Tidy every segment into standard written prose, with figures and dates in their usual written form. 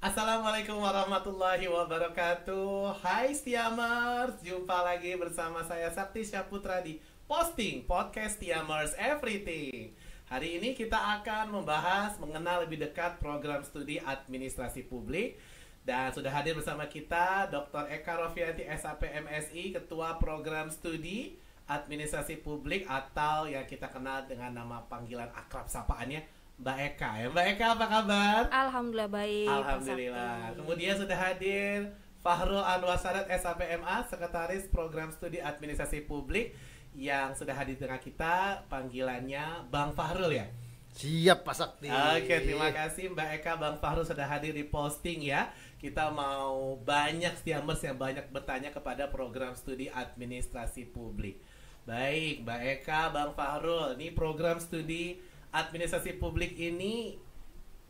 Assalamualaikum warahmatullahi wabarakatuh. Hai Stiamers, jumpa lagi bersama saya Sakti Syaputra di Posting Podcast Stiamers Everything. Hari ini kita akan membahas mengenal lebih dekat program studi administrasi publik. Dan sudah hadir bersama kita Dr. Eka Rofianti SAP MSI, Ketua Program Studi Administrasi Publik atau yang kita kenal dengan nama panggilan akrab sapaannya Mbak Eka ya. Mbak Eka, apa kabar? Alhamdulillah baik. Alhamdulillah. Kemudian sudah hadir Fahrul Anwar Sadat SAPMA, Sekretaris Program Studi Administrasi Publik, yang sudah hadir dengan kita, panggilannya Bang Fahrul ya. Siap Pak Sakti. Oke, terima kasih Mbak Eka, Bang Fahrul sudah hadir di Posting ya. Kita mau banyak Stiamers yang banyak bertanya kepada program studi administrasi publik. Baik, Mbak Eka, Bang Fahrul, ini program studi administrasi publik ini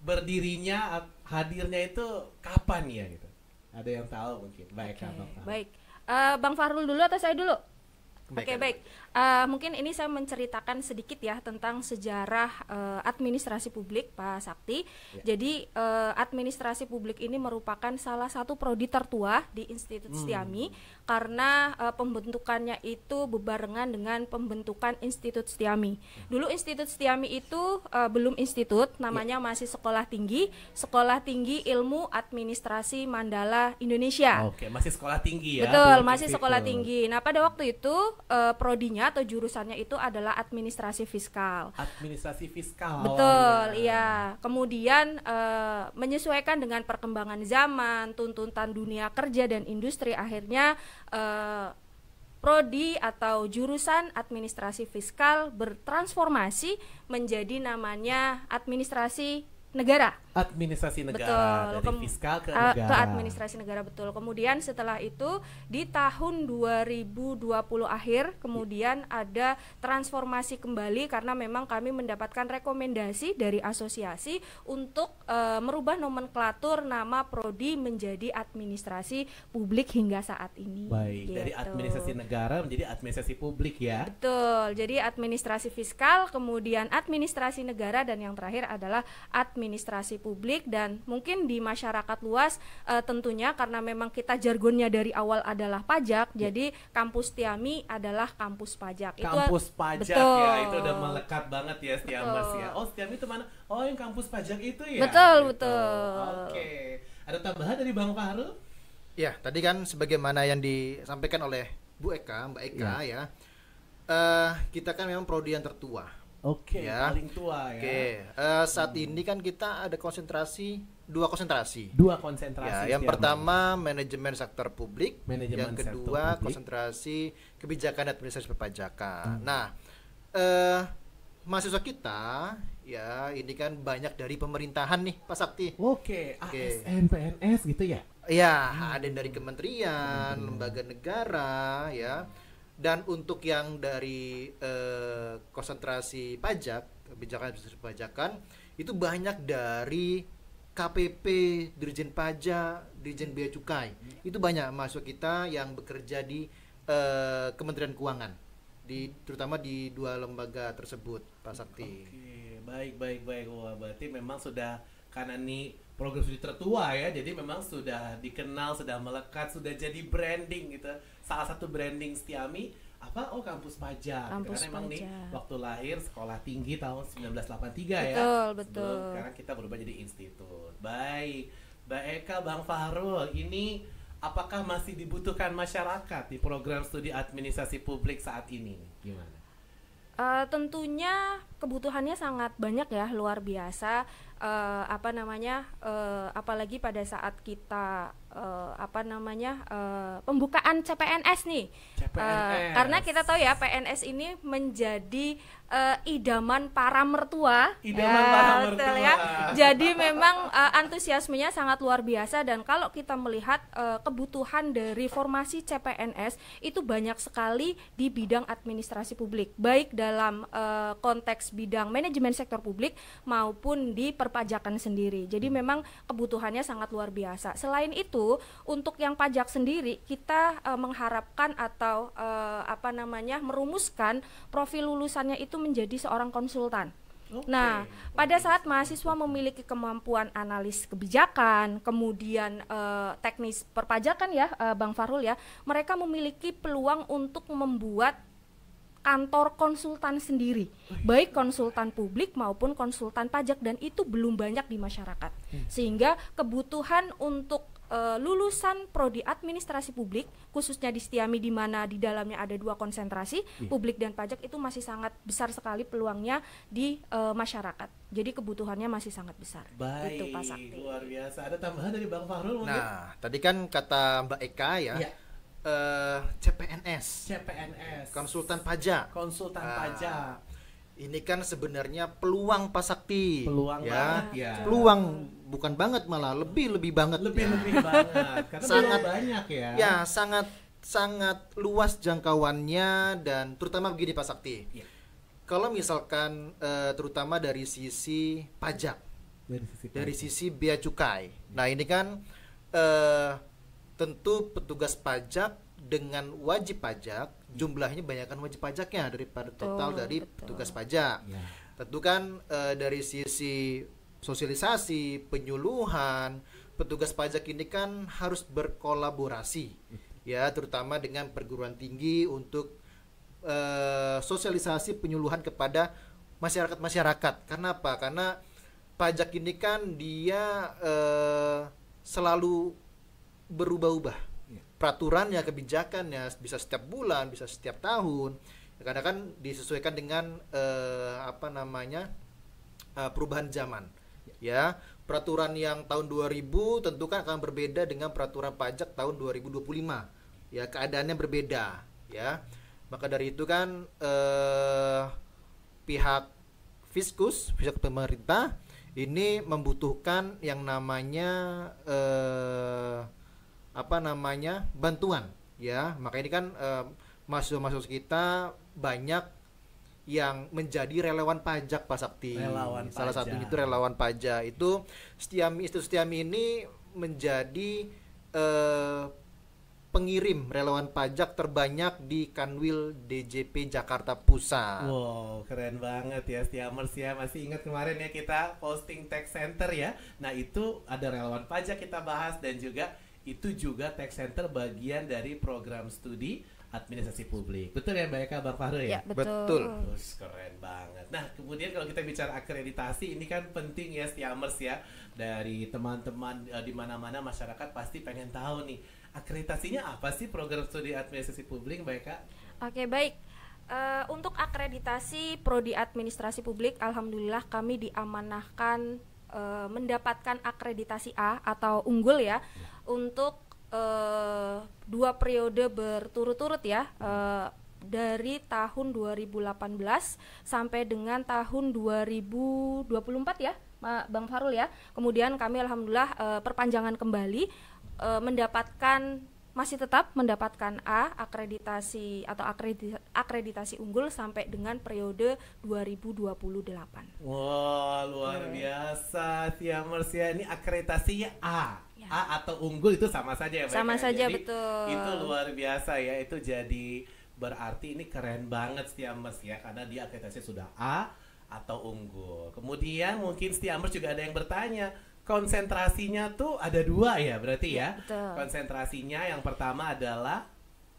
berdirinya, hadirnya itu kapan ya gitu? Ada yang tahu mungkin? Mbak Eka, Bang Fahrul. Baik, Bang Fahrul dulu atau saya dulu? Oke, baik. Mungkin ini saya menceritakan sedikit ya tentang sejarah administrasi publik, Pak Sakti. Ya. Jadi administrasi publik ini merupakan salah satu prodi tertua di Institut Stiami karena pembentukannya itu bebarengan dengan pembentukan Institut Stiami. Dulu Institut Stiami itu belum institut, namanya masih Sekolah Tinggi Ilmu Administrasi Mandala Indonesia. Oke, masih sekolah tinggi ya. Betul, masih sekolah tinggi. Nah, pada waktu itu prodinya atau jurusannya itu adalah administrasi fiskal. Administrasi fiskal. Betul, iya. Kemudian menyesuaikan dengan perkembangan zaman, tuntutan dunia kerja dan industri, akhirnya prodi atau jurusan administrasi fiskal bertransformasi menjadi namanya administrasi negara. Administrasi Betul. Dari fiskal ke negara. Ke administrasi negara, betul. Kemudian setelah itu di tahun 2020 akhir kemudian ada transformasi kembali karena memang kami mendapatkan rekomendasi dari asosiasi untuk merubah nomenklatur nama prodi menjadi administrasi publik hingga saat ini. Baik, gitu. dari administrasi negara menjadi administrasi publik ya. Betul. Jadi administrasi fiskal, kemudian administrasi negara, dan yang terakhir adalah administrasi publik. Dan mungkin di masyarakat luas tentunya karena memang kita jargonnya dari awal adalah pajak, jadi kampus Stiami adalah kampus pajak. Kampus pajak betul. ya, itu udah melekat banget ya Stiamers ya. Oh, Stiami itu mana? Oh, yang kampus pajak itu ya. Betul, gitu. betul. Oke. Ada tambahan dari Bang Fahrul? Ya, tadi kan sebagaimana yang disampaikan oleh Mbak Eka ya. Kita kan memang prodi yang tertua. Oke, ya. paling tua ya. Oke, saat ini kan kita ada dua konsentrasi. Ya, yang pertama manajemen sektor publik, yang kedua konsentrasi kebijakan administrasi perpajakan. Nah, mahasiswa kita ya ini kan banyak dari pemerintahan nih Pak Sakti. Oke, ASN, PNS gitu ya? Ya, ada yang dari kementerian, lembaga negara ya. Dan untuk yang dari konsentrasi pajak, kebijakan administrasi perpajakan, itu banyak dari KPP, Dirjen Pajak, Dirjen Bea Cukai. Itu banyak mahasiswa kita yang bekerja di Kementerian Keuangan, terutama di dua lembaga tersebut, Pak Sakti. Oke, baik. Wah, berarti memang sudah, karena ini program studi tertua ya, jadi memang sudah dikenal, sudah melekat, sudah jadi branding gitu. Salah satu branding Stiami apa? Oh, kampus pajak. Karena memang nih waktu lahir sekolah tinggi tahun 1983 ya. Betul. Sekarang kita berubah jadi institut. Baik, Mbak Eka, Bang Fahrul, ini apakah masih dibutuhkan masyarakat di program studi administrasi publik saat ini? Gimana? Tentunya kebutuhannya sangat banyak ya, luar biasa. Apalagi pada saat kita pembukaan CPNS nih. Karena kita tahu ya PNS ini menjadi idaman para mertua. Betul ya. Jadi memang antusiasmenya sangat luar biasa, dan kalau kita melihat kebutuhan dari formasi CPNS itu banyak sekali di bidang administrasi publik, baik dalam konteks bidang manajemen sektor publik maupun di perpajakan sendiri. Jadi memang kebutuhannya sangat luar biasa. Selain itu, untuk yang pajak sendiri kita mengharapkan atau merumuskan profil lulusannya itu menjadi seorang konsultan. Nah, pada saat mahasiswa memiliki kemampuan analis kebijakan, kemudian teknis perpajakan ya, Bang Fahrul ya, mereka memiliki peluang untuk membuat kantor konsultan sendiri, baik konsultan publik maupun konsultan pajak, dan itu belum banyak di masyarakat. Sehingga kebutuhan untuk lulusan prodi administrasi publik khususnya di Setiami di mana di dalamnya ada 2 konsentrasi, publik dan pajak, itu masih sangat besar sekali peluangnya di masyarakat. Jadi kebutuhannya masih sangat besar. Baik, itu Pak Sakti. Luar biasa. Ada tambahan dari Bang Fahrul mungkin? Nah, tadi kan kata Mbak Eka ya, CPNS, konsultan pajak. Pajak. Ini kan sebenarnya peluang Pak Sakti. Peluang banget ya. Peluang bukan banget, malah lebih banget. Lebih banget. Karena sangat banyak ya. Ya, sangat luas jangkauannya, dan terutama begini Pak Sakti. Ya. Kalau misalkan terutama dari sisi pajak, dari sisi bea cukai. Nah, ini kan tentu petugas pajak dengan wajib pajak jumlahnya banyakkan wajib pajaknya daripada total dari petugas pajak. Ya. Tentu kan dari sisi sosialisasi, penyuluhan, petugas pajak ini kan harus berkolaborasi ya, terutama dengan perguruan tinggi untuk sosialisasi penyuluhan kepada masyarakat. Karena apa? Karena pajak ini kan dia selalu berubah-ubah. Peraturannya, kebijakannya bisa setiap bulan, bisa setiap tahun. Karena kan disesuaikan dengan perubahan zaman. Ya, peraturan yang tahun 2000 tentu kan akan berbeda dengan peraturan pajak tahun 2025. Ya, keadaannya berbeda, ya. Maka dari itu kan pihak Fiskus, pihak pemerintah ini membutuhkan yang namanya bantuan, ya. Maka ini kan mahasiswa-mahasiswa kita banyak yang menjadi relawan pajak Pak Sakti. Salah satunya itu relawan pajak. Itu Institut Setiami ini menjadi pengirim relawan pajak terbanyak di Kanwil DJP Jakarta Pusat. Wow, keren banget ya Setiamers ya. Masih ingat kemarin ya kita posting tax center ya. Nah, itu ada relawan pajak kita bahas, dan juga itu juga tax center bagian dari program studi administrasi publik. Betul ya Mbak Eka, Bang Fahrul ya? Ya, betul. Terus keren banget. Nah, kemudian kalau kita bicara akreditasi, ini kan penting ya Setiamers ya. Dari teman-teman di mana-mana masyarakat pasti pengen tahu nih, akreditasinya apa sih program studi administrasi publik, Mbak Eka? Oke, baik. Untuk akreditasi prodi administrasi publik, alhamdulillah kami diamanahkan mendapatkan akreditasi A atau unggul ya. Untuk 2 periode berturut-turut ya, dari tahun 2018 sampai dengan tahun 2024 ya Bang Fahrul ya. Kemudian kami alhamdulillah perpanjangan kembali, masih tetap mendapatkan A akreditasi atau akreditasi unggul sampai dengan periode 2028. Wah, luar biasa Setiamers ya. Ini akreditasinya A. Ya. A atau unggul itu sama saja ya Mbak? Sama saja, jadi, betul. Itu luar biasa ya. Itu jadi berarti ini keren banget Setiamers ya, karena dia akreditasinya sudah A atau unggul. Kemudian mungkin Setiamers juga ada yang bertanya, konsentrasinya tuh ada 2 ya berarti ya. Betul. Konsentrasinya yang pertama adalah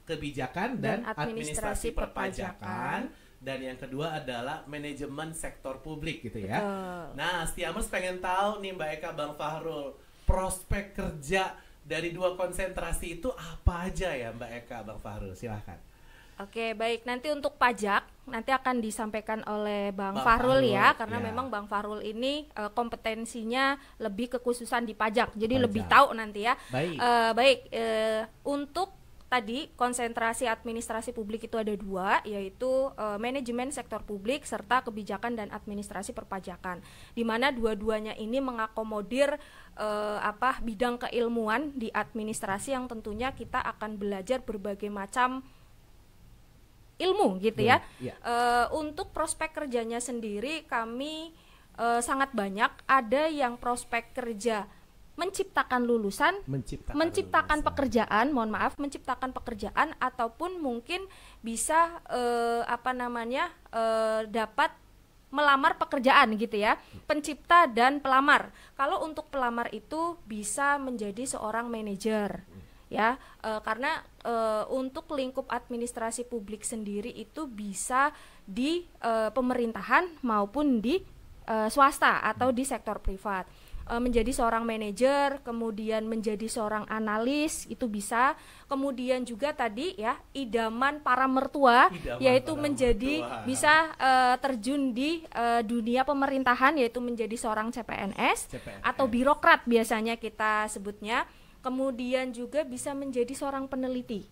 kebijakan dan administrasi perpajakan, dan yang kedua adalah manajemen sektor publik gitu ya. Betul. Nah, Setiamers pengen tahu nih Mbak Eka, Bang Fahrul, prospek kerja dari 2 konsentrasi itu apa aja ya Mbak Eka, Bang Fahrul, silahkan. Oke, baik. Nanti untuk pajak nanti akan disampaikan oleh Bang Fahrul ya, karena memang Bang Fahrul ini kompetensinya lebih kekhususan di pajak, jadi lebih tahu nanti ya. Baik. Untuk tadi konsentrasi administrasi publik itu ada 2, yaitu manajemen sektor publik serta kebijakan dan administrasi perpajakan, di mana dua-duanya ini mengakomodir bidang keilmuan di administrasi yang tentunya kita akan belajar berbagai macam ilmu gitu ya. Untuk prospek kerjanya sendiri kami sangat banyak. Ada yang prospek kerja menciptakan lulusan, menciptakan pekerjaan, menciptakan pekerjaan, ataupun mungkin bisa dapat melamar pekerjaan gitu ya, pencipta dan pelamar. Kalau untuk pelamar itu bisa menjadi seorang manajer ya, karena untuk lingkup administrasi publik sendiri itu bisa di pemerintahan maupun di swasta atau di sektor privat. Menjadi seorang manajer, kemudian menjadi seorang analis itu bisa, kemudian juga tadi ya idaman para mertua, yaitu menjadi bisa terjun di dunia pemerintahan, yaitu menjadi seorang CPNS atau birokrat biasanya kita sebutnya, kemudian juga bisa menjadi seorang peneliti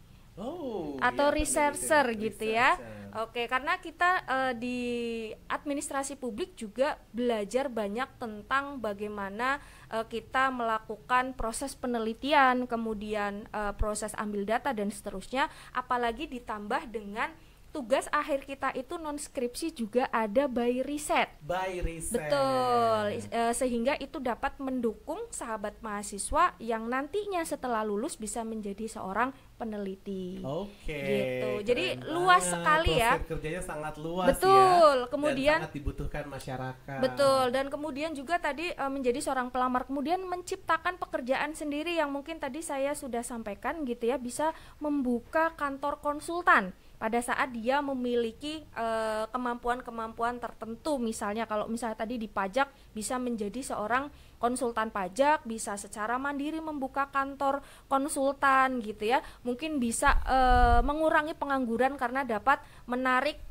atau researcher gitu ya. Oke, karena kita di administrasi publik juga belajar banyak tentang bagaimana kita melakukan proses penelitian, kemudian proses ambil data dan seterusnya, apalagi ditambah dengan tugas akhir kita itu non skripsi juga ada by riset. Betul, sehingga itu dapat mendukung sahabat mahasiswa yang nantinya setelah lulus bisa menjadi seorang peneliti. Gitu. Jadi luas sekali ya. Proses kerjanya sangat luas. Betul. Ya. Kemudian dan sangat dibutuhkan masyarakat. Betul. Dan kemudian juga tadi menjadi seorang pelamar, kemudian menciptakan pekerjaan sendiri yang mungkin tadi saya sudah sampaikan gitu ya, bisa membuka kantor konsultan pada saat dia memiliki kemampuan-kemampuan tertentu. Misalnya kalau misalnya tadi di pajak bisa menjadi seorang konsultan pajak, bisa secara mandiri membuka kantor konsultan gitu ya. Mungkin bisa mengurangi pengangguran karena dapat menarik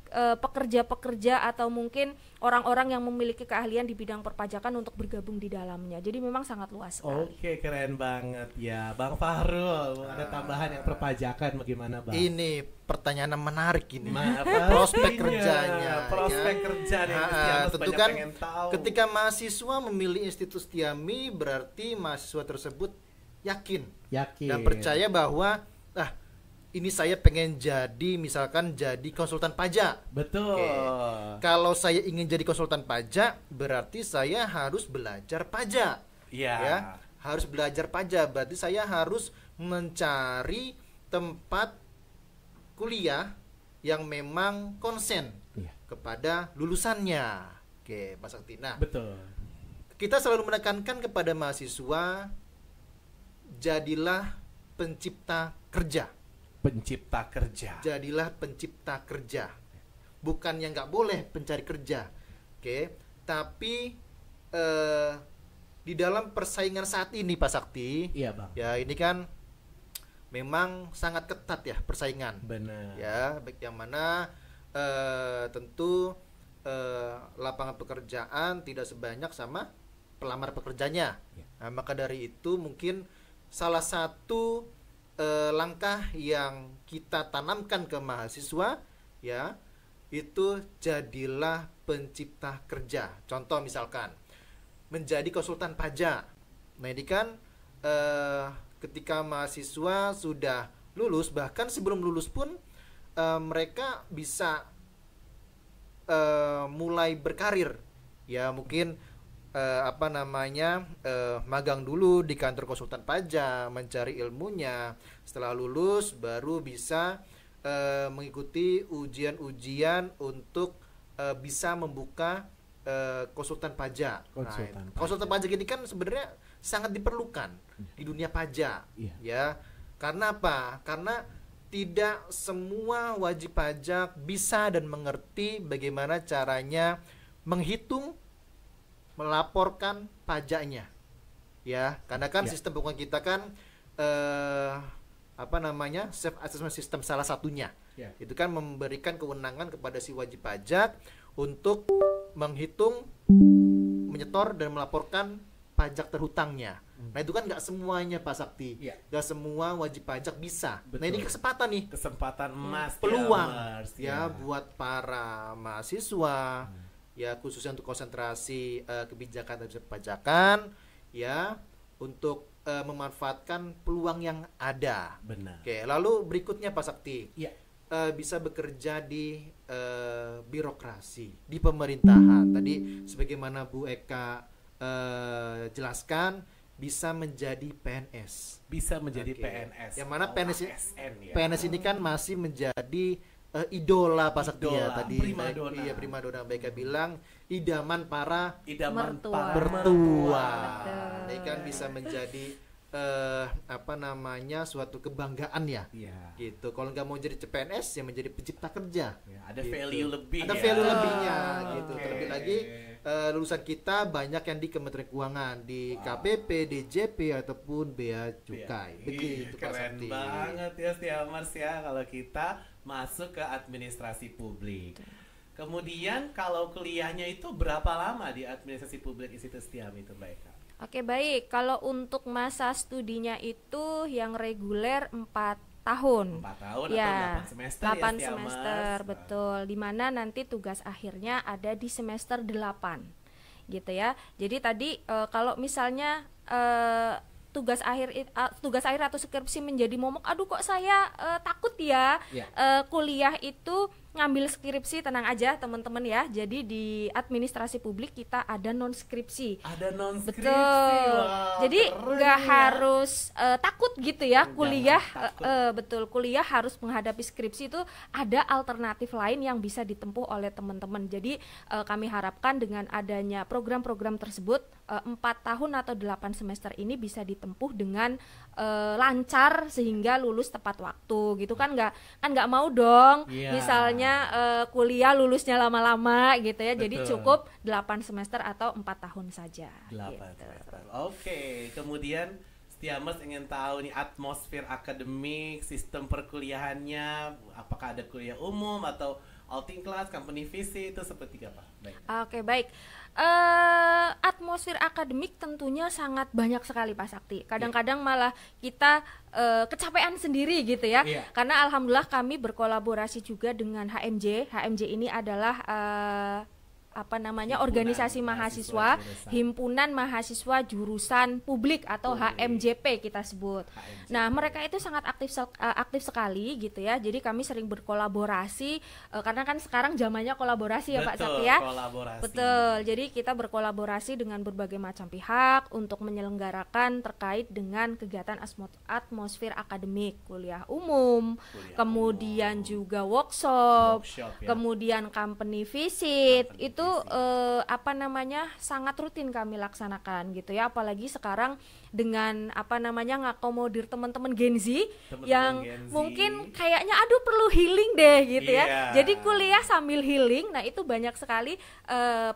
pekerja-pekerja atau mungkin orang-orang yang memiliki keahlian di bidang perpajakan untuk bergabung di dalamnya. Jadi memang sangat luas sekali. Oke, keren banget ya. Bang Fahrul, ada tambahan yang perpajakan bagaimana, Bang? Ini pertanyaan menarik ini. Prospek kerjanya. Prospek kerja nih, tentu kan ketika mahasiswa memilih Institut Setiami berarti mahasiswa tersebut yakin dan percaya bahwa ini saya pengen jadi misalkan jadi konsultan pajak. Betul. Kalau saya ingin jadi konsultan pajak berarti saya harus belajar pajak. Ya, harus belajar pajak berarti saya harus mencari tempat kuliah yang memang konsen kepada lulusannya. Oke, Pak Sakti. Nah, betul. Kita selalu menekankan kepada mahasiswa, jadilah pencipta kerja. Pencipta kerja. Jadilah pencipta kerja. Bukan yang nggak boleh pencari kerja. Oke, tapi di dalam persaingan saat ini Pak Sakti, iya Bang. Ya ini kan memang sangat ketat ya persaingan. Benar. Ya, baik yang mana tentu lapangan pekerjaan tidak sebanyak sama pelamar pekerjanya. Ya. Nah, maka dari itu mungkin salah satu langkah yang kita tanamkan ke mahasiswa ya itu jadilah pencipta kerja. Contoh misalkan menjadi konsultan pajak. Nah ini kan ketika mahasiswa sudah lulus, bahkan sebelum lulus pun mereka bisa mulai berkarir ya, mungkin magang dulu di kantor konsultan pajak, mencari ilmunya. Setelah lulus baru bisa mengikuti ujian-ujian untuk bisa membuka konsultan pajak. Konsultan pajak ini kan sebenarnya sangat diperlukan di dunia pajak. Ya. Karena apa? Karena tidak semua wajib pajak bisa dan mengerti bagaimana caranya menghitung, melaporkan pajaknya, ya, karena kan sistem keuangan kita kan self assessment system salah satunya, itu kan memberikan kewenangan kepada si wajib pajak untuk menghitung, menyetor dan melaporkan pajak terhutangnya. Nah itu kan nggak semuanya Pak Sakti, nggak semua wajib pajak bisa. Betul. Nah ini kesempatan emas, peluang buat para mahasiswa. Ya khususnya untuk konsentrasi kebijakan dan perpajakan ya untuk memanfaatkan peluang yang ada. Benar. Oke, lalu berikutnya Pak Sakti, bisa bekerja di birokrasi, di pemerintahan. Tadi sebagaimana Bu Eka jelaskan, bisa menjadi PNS. Bisa menjadi PNS. Yang mana PNS ini kan masih menjadi idola Pak Sakti ya tadi. Primadona. Iya, primadona. Mereka bilang idaman para Mertua. mertua. Ini kan bisa menjadi suatu kebanggaan ya. Iya. Gitu. Kalau nggak mau jadi CPNS ya menjadi pencipta kerja. Ya, ada Gitu. value lebih. Ada ya. value lebihnya gitu. Oke. Terlebih lagi lulusan kita banyak yang di Kementerian Keuangan, di KPP, DJP ataupun Bea Cukai. Begitu Pak Keren Sakti. banget ya Stiamers ya kalau kita masuk ke administrasi publik. Kemudian kalau kuliahnya itu berapa lama di administrasi publik Institut Stiam itu Mbak Eka? Oke, baik. Kalau untuk masa studinya itu yang reguler 4 tahun. 4 tahun Ya, atau 8 semester 8 ya Stiamers? semester, betul. Dimana nanti tugas akhirnya ada di semester 8 gitu ya. Jadi tadi kalau misalnya tugas akhir atau skripsi menjadi momok, aduh kok saya takut ya. Kuliah itu ngambil skripsi, tenang aja teman-teman ya. Jadi di administrasi publik kita ada non skripsi. Ada non skripsi. Betul. Wow, Jadi keren nggak ya. harus takut gitu ya. Jangan Kuliah takut. betul, kuliah harus menghadapi skripsi itu ada alternatif lain yang bisa ditempuh oleh teman-teman. Jadi kami harapkan dengan adanya program-program tersebut 4 tahun atau 8 semester ini bisa ditempuh dengan lancar sehingga lulus tepat waktu gitu kan nggak mau dong. Iya. Misalnya kuliah lulusnya lama-lama gitu ya. Jadi Betul. cukup 8 semester atau 4 tahun saja. 8 gitu. semester. Oke, kemudian Stiamers ingin tahu nih atmosfer akademik, sistem perkuliahannya, apakah ada kuliah umum atau outing class, company visit itu seperti apa? Baik. Oke, baik. Atmosfer akademik tentunya sangat banyak sekali Pak Sakti. Kadang-kadang malah kita kecapean sendiri gitu ya. Iya. Karena alhamdulillah kami berkolaborasi juga dengan HMJ. HMJ ini adalah organisasi mahasiswa, himpunan mahasiswa jurusan publik atau HMJP kita sebut. HMJP. Nah, mereka itu sangat aktif sekali gitu ya. Jadi kami sering berkolaborasi karena kan sekarang zamannya kolaborasi ya Pak Sakti ya. Kolaborasi. Betul. Jadi kita berkolaborasi dengan berbagai macam pihak untuk menyelenggarakan terkait dengan kegiatan atmosfer akademik, kuliah umum, kemudian juga workshop, ya. kemudian company visit. Itu sangat rutin kami laksanakan gitu ya. Apalagi sekarang dengan ngakomodir teman-teman Gen Z yang Gen Z. mungkin kayaknya aduh perlu healing deh gitu Iya. ya. Jadi kuliah sambil healing. Nah, itu banyak sekali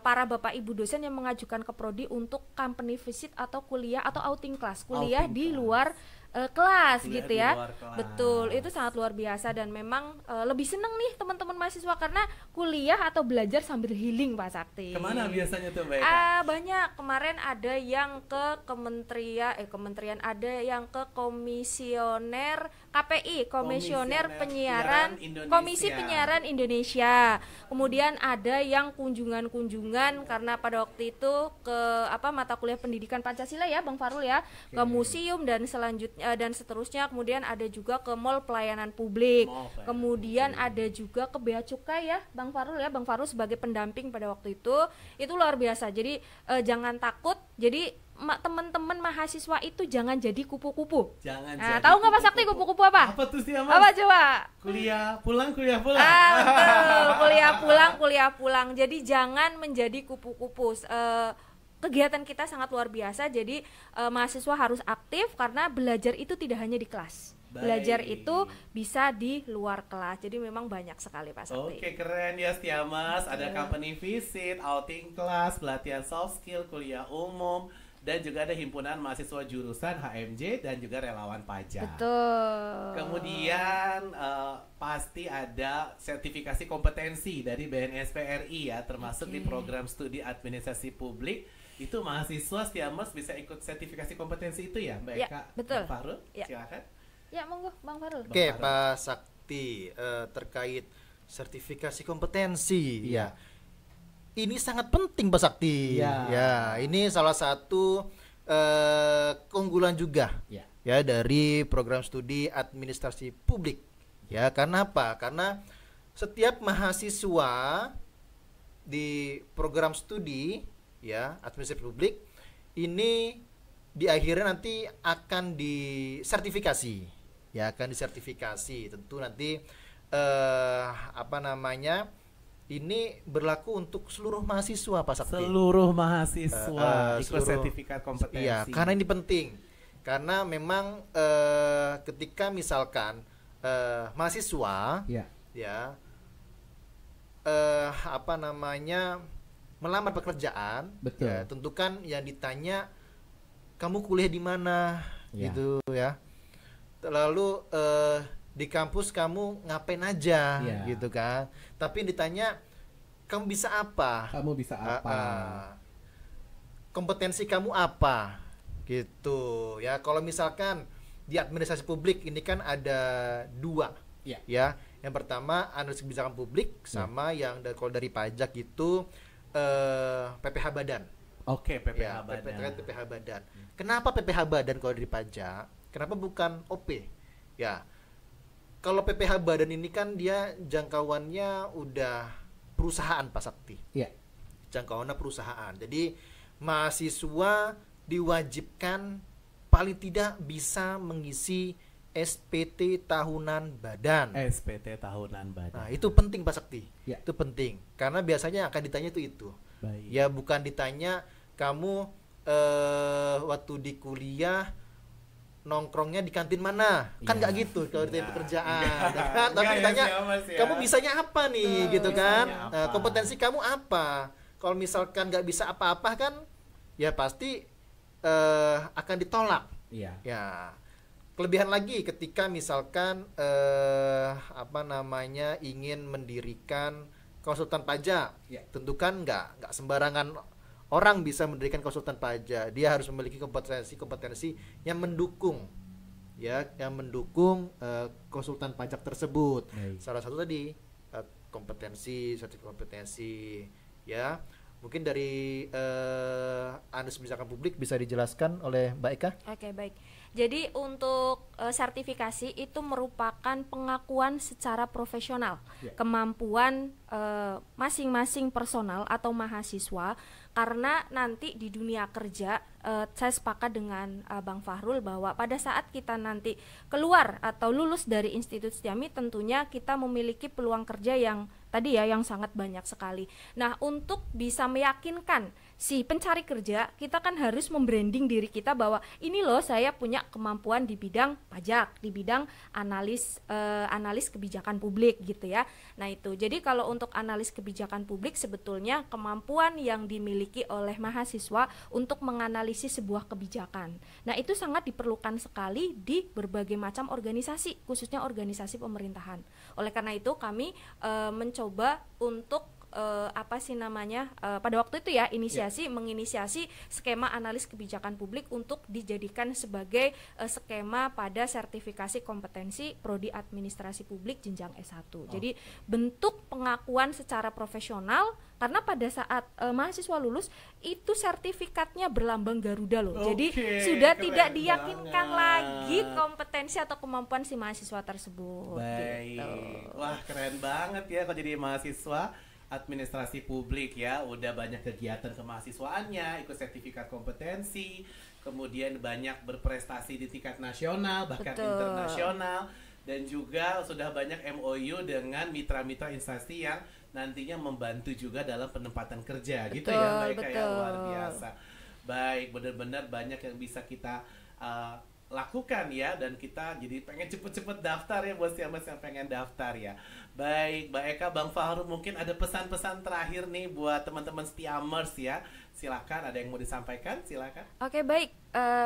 para Bapak Ibu dosen yang mengajukan ke prodi untuk company visit atau kuliah atau outing class, kuliah Outing di class. luar kelas Kuliah gitu di ya. luar kelas. Betul, itu sangat luar biasa dan memang lebih seneng nih teman-teman mahasiswa karena kuliah atau belajar sambil healing Pak Sakti. Kemana biasanya tuh Mbak Eka? Banyak. Kemarin ada yang ke kementerian, ada yang ke komisioner KPI, komisioner penyiaran Indonesia. Komisi Penyiaran Indonesia. Kemudian ada yang kunjungan karena pada waktu itu ke mata kuliah pendidikan Pancasila ya Bang Farul ya, ke museum dan selanjutnya dan seterusnya. Kemudian ada juga ke mall pelayanan publik. Kemudian ada juga ke Bea Cukai ya Bang Farul ya. Bang Farul sebagai pendamping pada waktu itu luar biasa. Jadi jangan takut. Jadi teman-teman mahasiswa itu jangan jadi kupu-kupu. Jangan. Tahu nggak Pak Sakti kupu-kupu apa? Apa tuh Stiamers? Apa coba? Kuliah pulang. Betul. Kuliah pulang. Jadi jangan menjadi kupu-kupu. Kegiatan kita sangat luar biasa. Jadi mahasiswa harus aktif karena belajar itu tidak hanya di kelas. Belajar itu bisa di luar kelas. Jadi memang banyak sekali Pak Sakti. Oke, keren ya Stiamers. Ada company visit, outing class, pelatihan soft skill, kuliah umum, dan juga ada himpunan mahasiswa jurusan HMJ dan juga relawan pajak. Betul. Kemudian pasti ada sertifikasi kompetensi dari BNSPRI ya, termasuk di program studi administrasi publik. Itu mahasiswa Stiamers bisa ikut sertifikasi kompetensi itu ya, Mbak Ya, Eka? betul. Bang Farul, Ya. silakan. Ya, monggo Bang Farul. Oke, Pak Sakti, terkait sertifikasi kompetensi ya. Ini sangat penting Pak Sakti. Ya, ini salah satu keunggulan juga ya dari program studi administrasi publik. Ya, karena apa? Karena setiap mahasiswa di program studi ya administrasi publik ini di akhirnya nanti akan disertifikasi. Ya, akan disertifikasi. Tentu nanti apa namanya, ini berlaku untuk seluruh mahasiswa Pak Sakti. Seluruh mahasiswa ikut seluruh, sertifikat kompetensi. Iya, karena ini penting. Karena memang ketika misalkan mahasiswa ya apa namanya melamar pekerjaan, ya, tentu kan yang ditanya kamu kuliah di mana, gitu ya. Lalu di kampus kamu ngapain aja, gitu kan. Tapi ditanya kamu bisa apa? Kamu bisa apa? Kompetensi kamu apa? Gitu ya. Kalau misalkan di administrasi publik ini kan ada 2, ya. Yang pertama analis kebijakan publik, sama yang kalau dari pajak itu PPh Badan. Oke, PPh Badan. PPh Badan. Kenapa PPh Badan kalau dari pajak? Kenapa bukan OP? Ya. Kalau PPh Badan ini kan dia jangkauannya udah perusahaan Pak Sakti. Iya. Jangkauannya perusahaan. Jadi mahasiswa diwajibkan paling tidak bisa mengisi SPT tahunan badan. SPT tahunan badan. Nah, itu penting Pak Sakti. Ya. Itu penting. Karena biasanya akan ditanya itu. Baik. Ya bukan ditanya kamu waktu di kuliah nongkrongnya di kantin mana, kan nggak gitu kalau ditanya pekerjaan, kan? Tapi ditanya kamu bisanya apa nih, gitu kan? Kompetensi kamu apa? Kalau misalkan nggak bisa apa-apa kan, ya pasti akan ditolak. Ya, kelebihan lagi ketika misalkan apa namanya ingin mendirikan konsultan pajak, tentu kan nggak sembarangan orang bisa mendirikan konsultan pajak. Dia harus memiliki kompetensi yang mendukung, ya, yang mendukung konsultan pajak tersebut. Salah satu tadi sertifikat kompetensi, ya. Mungkin dari analis kebijakan publik bisa dijelaskan oleh Mbak Eka. Oke, baik. Jadi untuk sertifikasi itu merupakan pengakuan secara profesional kemampuan masing-masing personal atau mahasiswa, karena nanti di dunia kerja saya sepakat dengan Bang Fahrul bahwa pada saat kita nanti keluar atau lulus dari Institut Setiami, tentunya kita memiliki peluang kerja yang tadi ya, yang sangat banyak sekali. Nah, untuk bisa meyakinkan si pencari kerja, kita kan harus membranding diri kita bahwa ini loh saya punya kemampuan di bidang pajak, di bidang analis kebijakan publik gitu ya. Nah itu, jadi kalau untuk analis kebijakan publik sebetulnya kemampuan yang dimiliki oleh mahasiswa untuk menganalisis sebuah kebijakan. Nah itu sangat diperlukan sekali di berbagai macam organisasi, khususnya organisasi pemerintahan. Oleh karena itu kami mencoba untuk pada waktu itu ya menginisiasi skema analis kebijakan publik untuk dijadikan sebagai skema pada sertifikasi kompetensi prodi administrasi publik jenjang S1. Jadi bentuk pengakuan secara profesional, karena pada saat mahasiswa lulus itu sertifikatnya berlambang Garuda loh. Jadi sudah tidak diyakinkan lagi kompetensi atau kemampuan si mahasiswa tersebut. Baik. Gitu. Wah, keren banget ya kalau jadi mahasiswa administrasi publik ya, udah banyak kegiatan kemahasiswaannya, ikut sertifikat kompetensi, kemudian banyak berprestasi di tingkat nasional bahkan internasional, dan juga sudah banyak MOU dengan mitra-mitra instansi yang nantinya membantu juga dalam penempatan kerja. Gitu ya Mbak Eka, ya, luar biasa. Baik, benar-benar banyak yang bisa kita lakukan ya, dan kita jadi pengen cepet-cepet daftar ya buat siapa yang pengen daftar ya. Baik, Mbak Eka, Bang Fahrul, mungkin ada pesan-pesan terakhir nih buat teman-teman Setiamers ya. Silakan, ada yang mau disampaikan? Silakan. Oke, baik,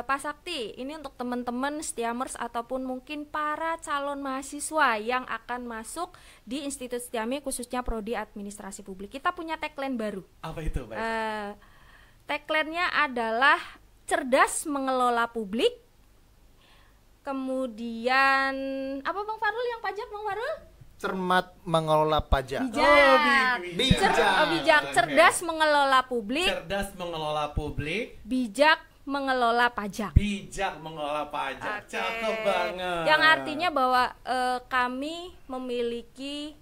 Pak Sakti, ini untuk teman-teman Setiamers ataupun mungkin para calon mahasiswa yang akan masuk di Institut Setiami, khususnya prodi administrasi publik. Kita punya tagline baru. Apa itu, Mbak Eka? Tagline-nya adalah cerdas mengelola publik. Kemudian apa Bang Fahrul yang pajak, Bang Fahrul? Cermat mengelola pajak. Bijak. Cerdas mengelola publik. Cerdas mengelola publik. Bijak mengelola pajak. Bijak mengelola pajak. Cakep banget. Yang artinya bahwa kami memiliki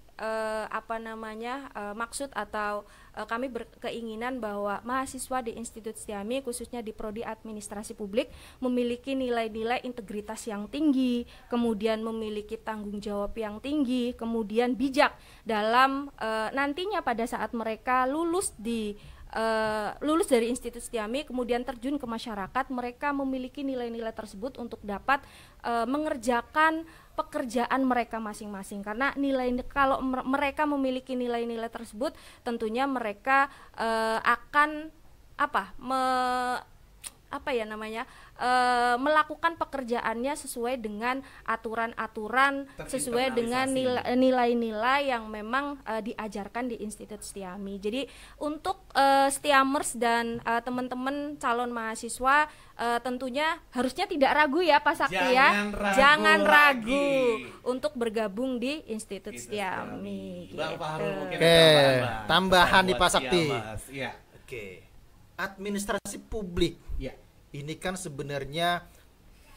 maksud atau kami berkeinginan bahwa mahasiswa di Institut Setiami khususnya di Prodi Administrasi Publik memiliki nilai-nilai integritas yang tinggi, kemudian memiliki tanggung jawab yang tinggi, kemudian bijak dalam nantinya pada saat mereka lulus dari Institut Setiami kemudian terjun ke masyarakat, mereka memiliki nilai-nilai tersebut untuk dapat mengerjakan pekerjaan mereka masing-masing. Karena kalau mereka memiliki nilai-nilai tersebut, tentunya mereka akan melakukan pekerjaannya sesuai dengan aturan-aturan, sesuai dengan nilai-nilai yang memang diajarkan di Institut Setiami. Jadi untuk Setiamers dan teman-teman calon mahasiswa tentunya harusnya tidak ragu ya Pak Sakti, jangan ragu untuk bergabung di Institut Setiami. Tambahan nih Pak Sakti. Administrasi publik. Ini kan sebenarnya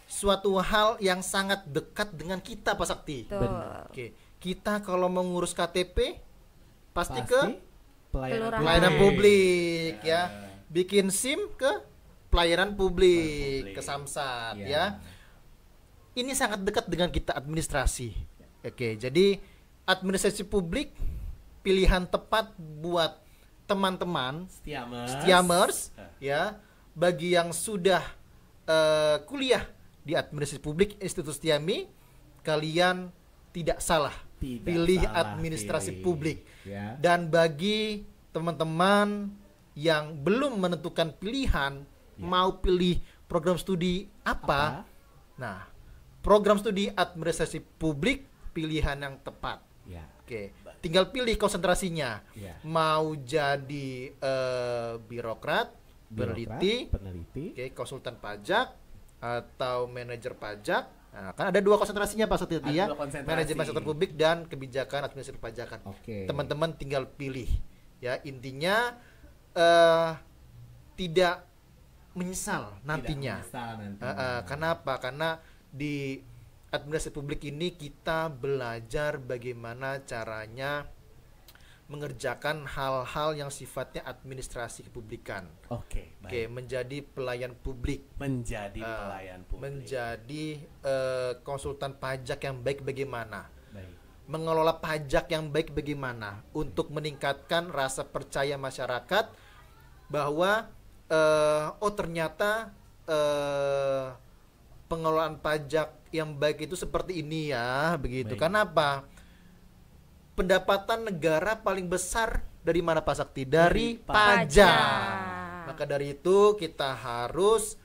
suatu hal yang sangat dekat dengan kita Pak Sakti. Kita kalau mengurus KTP pasti ke pelayanan publik ya. Bikin SIM ke pelayanan publik, ke Samsat ya. Ini sangat dekat dengan kita administrasi. Jadi administrasi publik pilihan tepat buat teman-teman Setiamers ya. Bagi yang sudah kuliah di administrasi publik Institut Setiami, kalian tidak salah pilih administrasi publik. Dan bagi teman-teman yang belum menentukan pilihan, mau pilih program studi apa? Nah, program studi administrasi publik pilihan yang tepat. Tinggal pilih konsentrasinya. Mau jadi birokrat, peneliti, konsultan pajak atau manajer pajak. Nah, kan ada 2 konsentrasinya Pak Sakti ya. Manajemen sektor publik dan kebijakan administrasi perpajakan. Teman-teman tinggal pilih. Ya, intinya tidak menyesal nantinya. Kenapa? Karena di administrasi publik ini kita belajar bagaimana caranya mengerjakan hal-hal yang sifatnya administrasi kepublikan. Menjadi pelayan publik. Menjadi konsultan pajak yang baik bagaimana. Mengelola pajak yang baik bagaimana untuk meningkatkan rasa percaya masyarakat bahwa ternyata pengelolaan pajak yang baik itu seperti ini ya, begitu. Kenapa? Pendapatan negara paling besar dari mana Pak Sakti? Dari pajak. Maka dari itu kita harus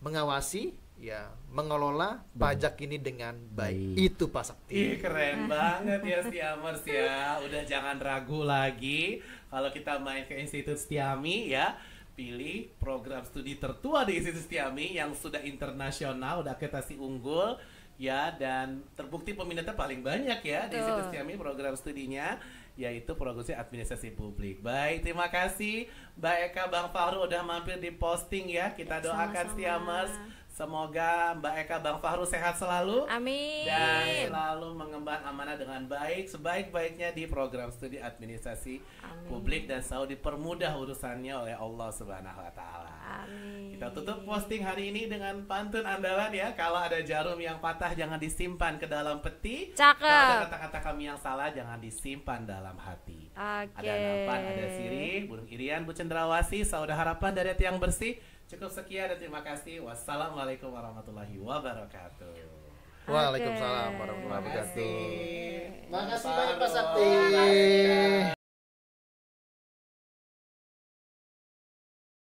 mengawasi ya, mengelola pajak ini dengan baik. Itu Pak Sakti. Keren banget ya Setiamers ya. Udah jangan ragu lagi kalau kita main ke Institut Setiami ya. Pilih program studi tertua di Institut Setiami yang sudah internasional, udah akreditasi unggul. Ya, dan terbukti peminatnya paling banyak ya di Institut Setiami program studinya, yaitu program administrasi publik. Baik, terima kasih Mbak Eka, Bang Fahru udah mampir di posting ya. Kita doakan Setiamers, semoga Mbak Eka, Bang Fahru sehat selalu. Amin. Dan selalu mengemban amanah dengan baik, sebaik-baiknya di program studi administrasi publik dan selalu dipermudah urusannya oleh Allah Subhanahu wa taala. Amin. Kita tutup posting hari ini dengan pantun andalan ya. Kalau ada jarum yang patah jangan disimpan ke dalam peti. Cakep. Kalau ada kata-kata kami yang salah jangan disimpan dalam hati. Ada nampan, ada sirih, burung irian, bu cendrawasih, saudah harapan dari hati yang bersih. Cukup sekian dan terima kasih. Wassalamualaikum warahmatullahi wabarakatuh. Waalaikumsalam warahmatullahi wabarakatuh. Makasih banyak Pak Sakti.